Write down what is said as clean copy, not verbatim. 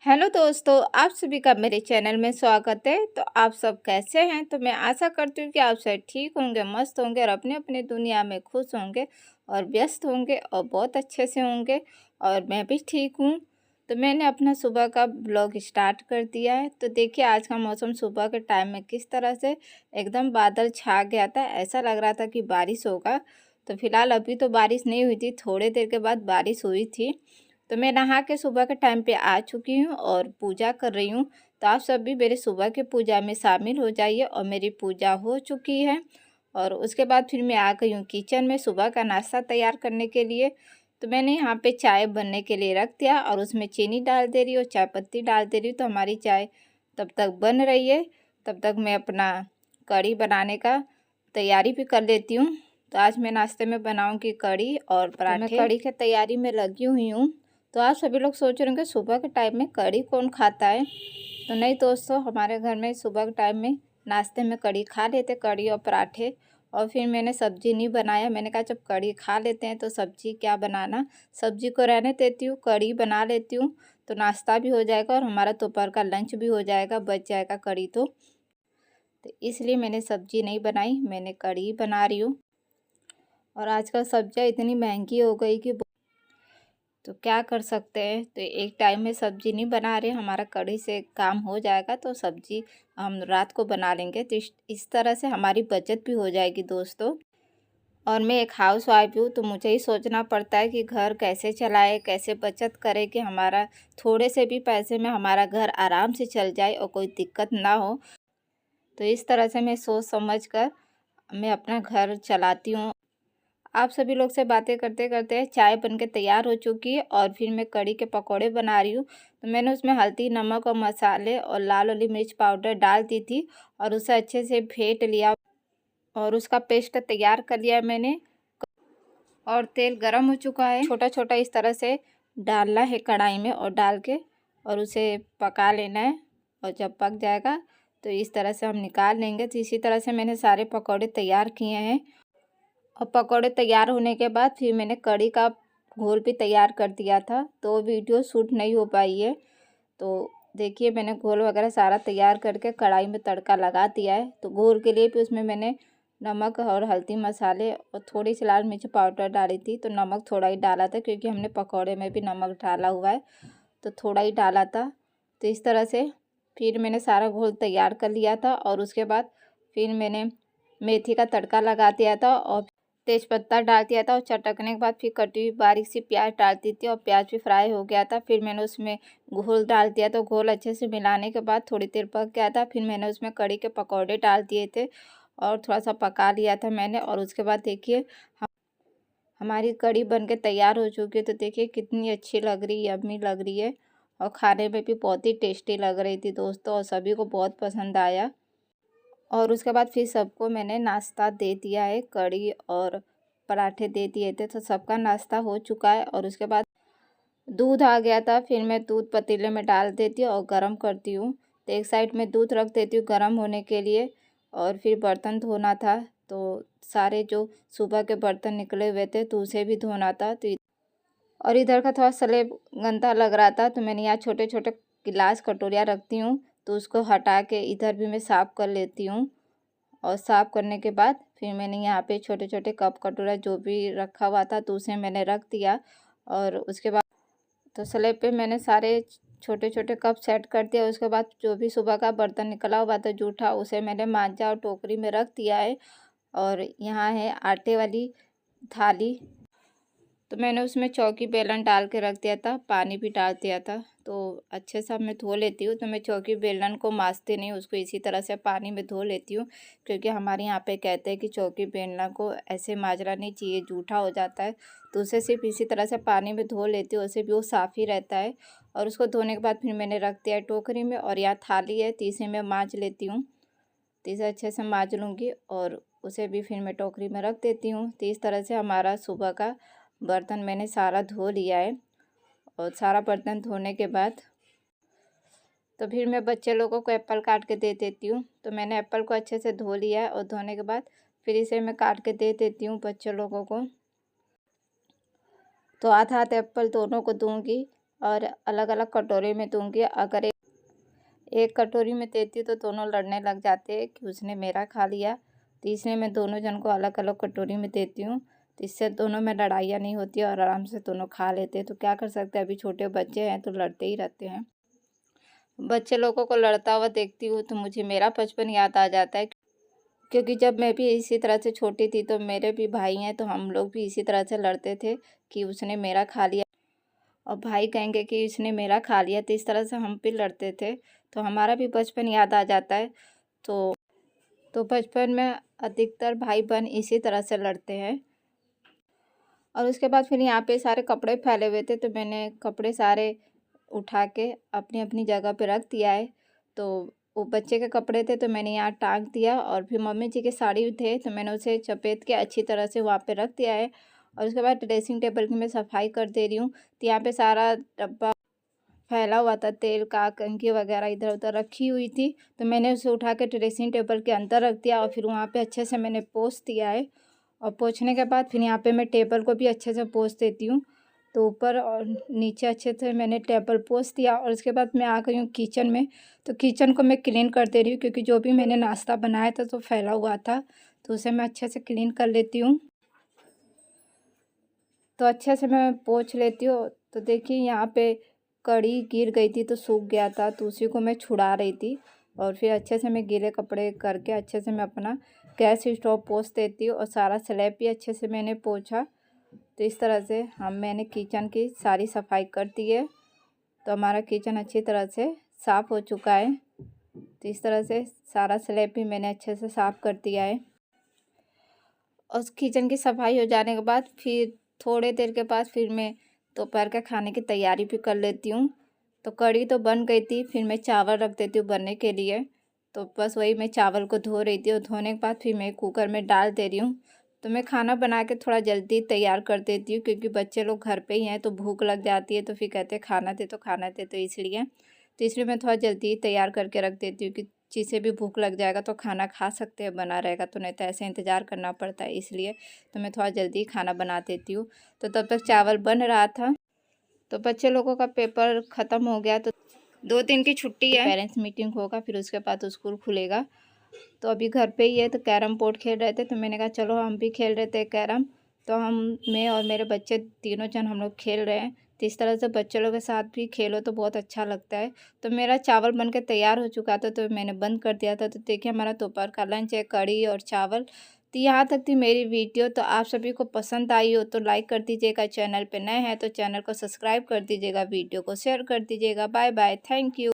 Hello दोस्तों, आप सभी का मेरे चैनल में स्वागत है। तो आप सब कैसे हैं? तो मैं आशा करती हूँ कि आप सब ठीक होंगे, मस्त होंगे और अपने-अपने दुनिया में खुश होंगे और व्यस्त होंगे और बहुत अच्छे से होंगे और मैं भी ठीक हूँ। तो मैंने अपना सुबह का ब्लॉग स्टार्ट कर दिया है। तो देखिए आज का मौसम सुबह के टाइम में किस तरह से एकदम बादल छा गया था, ऐसा लग रहा था कि बारिश होगा। तो फिलहाल अभी तो बारिश नहीं हुई थी, थोड़ी देर के बाद बारिश हुई थी। तो मैं नहा के सुबह के टाइम पे आ चुकी हूँ और पूजा कर रही हूँ। तो आप सब भी मेरे सुबह के पूजा में शामिल हो जाइए और मेरी पूजा हो चुकी है। और उसके बाद फिर मैं आ गई हूँ किचन में सुबह का नाश्ता तैयार करने के लिए। तो मैंने यहाँ पे चाय बनने के लिए रख दिया और उसमें चीनी डाल दे रही हूँ, चाय पत्ती डाल दे रही हूँ। तो हमारी चाय तब तक बन रही है, तब तक मैं अपना कढ़ी बनाने का तैयारी भी कर लेती हूँ। तो आज मैं नाश्ते में बनाऊँगी कढ़ी और पराठे। मैं कढ़ी की तैयारी में लगी हुई हूँ। तो आप सभी लोग सोच रहे होंगे सुबह के टाइम में कढ़ी कौन खाता है। तो नहीं दोस्तों, हमारे घर में सुबह के टाइम में नाश्ते में कढ़ी खा लेते, कढ़ी और पराठे। और फिर मैंने सब्जी नहीं बनाया, मैंने कहा जब कढ़ी खा लेते हैं तो सब्जी क्या बनाना, सब्जी को रहने देती हूँ, कढ़ी बना लेती हूँ। तो नाश्ता भी हो जाएगा और हमारा दोपहर का लंच भी हो जाएगा, बच जाएगा कढ़ी तो इसलिए मैंने सब्जी नहीं बनाई, मैंने कढ़ी बना रही हूँ। और आजकल सब्जियाँ इतनी महंगी हो गई कि तो क्या कर सकते हैं। तो एक टाइम में सब्जी नहीं बना रहे, हमारा कढ़ी से काम हो जाएगा तो सब्जी हम रात को बना लेंगे। तो इस तरह से हमारी बचत भी हो जाएगी दोस्तों। और मैं एक हाउस वाइफ हूँ तो मुझे ही सोचना पड़ता है कि घर कैसे चलाए, कैसे बचत करें कि हमारा थोड़े से भी पैसे में हमारा घर आराम से चल जाए और कोई दिक्कत ना हो। तो इस तरह से मैं सोच समझ कर मैं अपना घर चलाती हूँ। आप सभी लोग से बातें करते करते चाय बनके तैयार हो चुकी है और फिर मैं कढ़ी के पकौड़े बना रही हूँ। तो मैंने उसमें हल्दी, नमक और मसाले और लाल वाली मिर्च पाउडर डाल दी थी और उसे अच्छे से फेंट लिया और उसका पेस्ट तैयार कर लिया मैंने। और तेल गरम हो चुका है, छोटा छोटा इस तरह से डालना है कढ़ाई में और डाल के और उसे पका लेना है। और जब पक जाएगा तो इस तरह से हम निकाल लेंगे। तो इसी तरह से मैंने सारे पकौड़े तैयार किए हैं। और पकौड़े तैयार होने के बाद फिर मैंने कढ़ी का घोल भी तैयार कर दिया था, तो वीडियो शूट नहीं हो पाई है। तो देखिए मैंने घोल वगैरह सारा तैयार करके कढ़ाई में तड़का लगा दिया है। तो घोल के लिए भी उसमें मैंने नमक और हल्दी मसाले और थोड़ी सी लाल मिर्च पाउडर डाली थी। तो नमक थोड़ा ही डाला था क्योंकि हमने पकौड़े में भी नमक डाला हुआ है, तो थोड़ा ही डाला था। तो इस तरह से फिर मैंने सारा घोल तैयार कर लिया था और उसके बाद फिर मैंने मेथी का तड़का लगा दिया था और तेज़पत्ता डाल दिया था और चटकने के बाद फिर कटी हुई बारीक सी प्याज डाल दी थी और प्याज भी फ्राई हो गया था। फिर मैंने उसमें घोल डाल दिया, तो घोल अच्छे से मिलाने के बाद थोड़ी देर पक गया था। फिर मैंने उसमें कढ़ी के पकौड़े डाल दिए थे और थोड़ा सा पका लिया था मैंने। और उसके बाद देखिए हमारी कढ़ी बन के तैयार हो चुकी है। तो देखिए कितनी अच्छी लग रही है, यम्मी लग रही है और खाने में भी बहुत ही टेस्टी लग रही थी दोस्तों और सभी को बहुत पसंद आया। और उसके बाद फिर सबको मैंने नाश्ता दे दिया है, कढ़ी और पराठे दे दिए थे। तो सबका नाश्ता हो चुका है। और उसके बाद दूध आ गया था, फिर मैं दूध पतीले में डाल देती हूँ और गर्म करती हूँ। तो एक साइड में दूध रख देती हूँ गर्म होने के लिए। और फिर बर्तन धोना था, तो सारे जो सुबह के बर्तन निकले हुए थे तो उसे भी धोना था। तो और इधर का थोड़ा स्लेब गंदा लग रहा था, तो मैंने यहाँ छोटे छोटे गिलास कटोरियाँ रखती हूँ, तो उसको हटा के इधर भी मैं साफ़ कर लेती हूँ। और साफ़ करने के बाद फिर मैंने यहाँ पे छोटे छोटे कप कटोरा जो भी रखा हुआ था तो उसे मैंने रख दिया। और उसके बाद तो स्लेब पे मैंने सारे छोटे छोटे कप सेट कर दिया। उसके बाद जो भी सुबह का बर्तन निकला हुआ था जूठा, उसे मैंने मांजा और टोकरी में रख दिया है। और यहाँ है आटे वाली थाली, तो मैंने उसमें चौकी बेलन डाल के रख दिया था, पानी भी डाल दिया था। तो अच्छे से अब मैं धो लेती हूँ। तो मैं चौकी बेलन को माँजती नहीं, उसको इसी तरह से पानी में धो लेती हूँ क्योंकि हमारे यहाँ पे कहते हैं कि चौकी बेलना को ऐसे माँजना नहीं चाहिए, जूठा हो जाता है। तो उसे सिर्फ इसी तरह से पानी में धो लेती हूँ, उससे भी वो साफ़ ही रहता है। और उसको धोने के बाद फिर मैंने रख दिया है टोकरी में। और यहाँ थाली है, तो इसे मैं माँज लेती हूँ। तो इसे अच्छे से माँज लूँगी और उसे भी फिर मैं टोकरी में रख देती हूँ। तो इस तरह से हमारा सुबह का बर्तन मैंने सारा धो लिया है। और सारा बर्तन धोने के बाद तो फिर मैं बच्चे लोगों को एप्पल काट के दे देती हूँ। तो मैंने एप्पल को अच्छे से धो लिया है और धोने के बाद फिर इसे मैं काट के दे देती हूँ बच्चे लोगों को। तो आधा आधा एप्पल दोनों को दूँगी और अलग-अलग कटोरी में दूँगी। अगर एक कटोरी में देती हूँ तो दोनों लड़ने लग जाते हैं कि उसने मेरा खा लिया, तो इसलिए मैं दोनों जन को अलग-अलग कटोरी में देती हूँ। तो इससे दोनों में लड़ाइयाँ नहीं होती और आराम से दोनों खा लेते हैं। तो क्या कर सकते हैं, अभी छोटे बच्चे हैं तो लड़ते ही रहते हैं। बच्चे लोगों को लड़ता हुआ देखती हूँ तो मुझे मेरा बचपन याद आ जाता है, क्योंकि जब मैं भी इसी तरह से छोटी थी तो मेरे भी भाई हैं, तो हम लोग भी इसी तरह से लड़ते थे कि उसने मेरा खा लिया और भाई कहेंगे कि इसने मेरा खा लिया, तो इस तरह से हम भी लड़ते थे। तो हमारा भी बचपन याद आ जाता है। तो बचपन में अधिकतर भाई-बहन इसी तरह से लड़ते हैं। और उसके बाद फिर यहाँ पे सारे कपड़े फैले हुए थे, तो मैंने कपड़े सारे उठा के अपनी-अपनी जगह पे रख दिया है। तो वो बच्चे के कपड़े थे तो मैंने यहाँ टाँग दिया, और फिर मम्मी जी के साड़ी थे तो मैंने उसे चपेट के अच्छी तरह से वहाँ पे रख दिया है। और उसके बाद ड्रेसिंग टेबल की मैं सफाई कर दे रही हूँ। तो यहाँ पे सारा डब्बा फैला हुआ था, तेल का, कंघी वगैरह इधर-उधर रखी हुई थी, तो मैंने उसे उठा के ड्रेसिंग टेबल के अंदर रख दिया और फिर वहाँ पे अच्छे से मैंने पोंछ दिया है। और पोंछने के बाद फिर यहाँ पे मैं टेबल को भी अच्छे से पोंछ देती हूँ। तो ऊपर और नीचे अच्छे से मैंने टेबल पोंछ दिया, और उसके बाद मैं आ गई हूँ किचन में। तो किचन को मैं क्लीन कर दे रही हूँ, क्योंकि जो भी मैंने नाश्ता बनाया था तो फैला हुआ था, तो उसे मैं अच्छे से क्लीन कर लेती हूँ। तो अच्छे से मैं पोंछ लेती हूँ। तो देखिए यहाँ पे कढ़ी गिर गई थी तो सूख गया था, तो उसी को मैं छुड़ा रही थी। और फिर अच्छे से मैं गीले कपड़े करके अच्छे से मैं अपना गैस स्टोव पोंछ देती हूँ, और सारा स्लैब भी अच्छे से मैंने पोंछा। तो इस तरह से मैंने किचन की सारी सफाई कर दी है। तो हमारा किचन अच्छी तरह से साफ़ हो चुका है। तो इस तरह से सारा स्लैब भी मैंने अच्छे से साफ़ कर दिया है। और उस किचन की सफाई हो जाने के बाद फिर थोड़े देर के बाद फिर मैं दोपहर के खाने की तैयारी भी कर लेती हूँ। तो कढ़ी तो बन गई थी, फिर मैं चावल रख देती हूँ बनने के लिए। तो बस वही मैं चावल को धो रही थी, और धोने के बाद फिर मैं कुकर में डाल दे रही हूँ। तो मैं खाना बना के थोड़ा जल्दी तैयार कर देती हूँ, क्योंकि बच्चे लोग घर पे ही हैं तो भूख लग जाती है, तो फिर कहते हैं खाना दे, तो खाना दे, तो इसलिए मैं थोड़ा जल्दी तैयार करके रख देती हूँ कि जिसे भी भूख लग जाएगा तो खाना खा सकते हैं, बना रहेगा, तो नहीं तो ऐसे इंतज़ार करना पड़ता है, इसलिए तो मैं थोड़ा जल्दी खाना बना देती हूँ। तो तब तक चावल बन रहा था। तो बच्चे लोगों का पेपर ख़त्म हो गया, तो 2 दिन की छुट्टी है, पेरेंट्स मीटिंग होगा, फिर उसके बाद स्कूल खुलेगा। तो अभी घर पे ही है, तो कैरम बोर्ड खेल रहे थे, तो मैंने कहा चलो हम भी खेल रहे थे कैरम। तो मैं और मेरे बच्चे तीनों जन हम लोग खेल रहे हैं। तो इस तरह से बच्चे लोगों के साथ भी खेलो तो बहुत अच्छा लगता है। तो मेरा चावल बन के तैयार हो चुका था, तो मैंने बंद कर दिया था। तो देखिए हमारा दोपहर का लंच है, कढ़ी और चावल। तो यहाँ तक थी मेरी वीडियो। तो आप सभी को पसंद आई हो तो लाइक कर दीजिएगा, चैनल पे नए हैं तो चैनल को सब्सक्राइब कर दीजिएगा, वीडियो को शेयर कर दीजिएगा। Bye bye, thank you.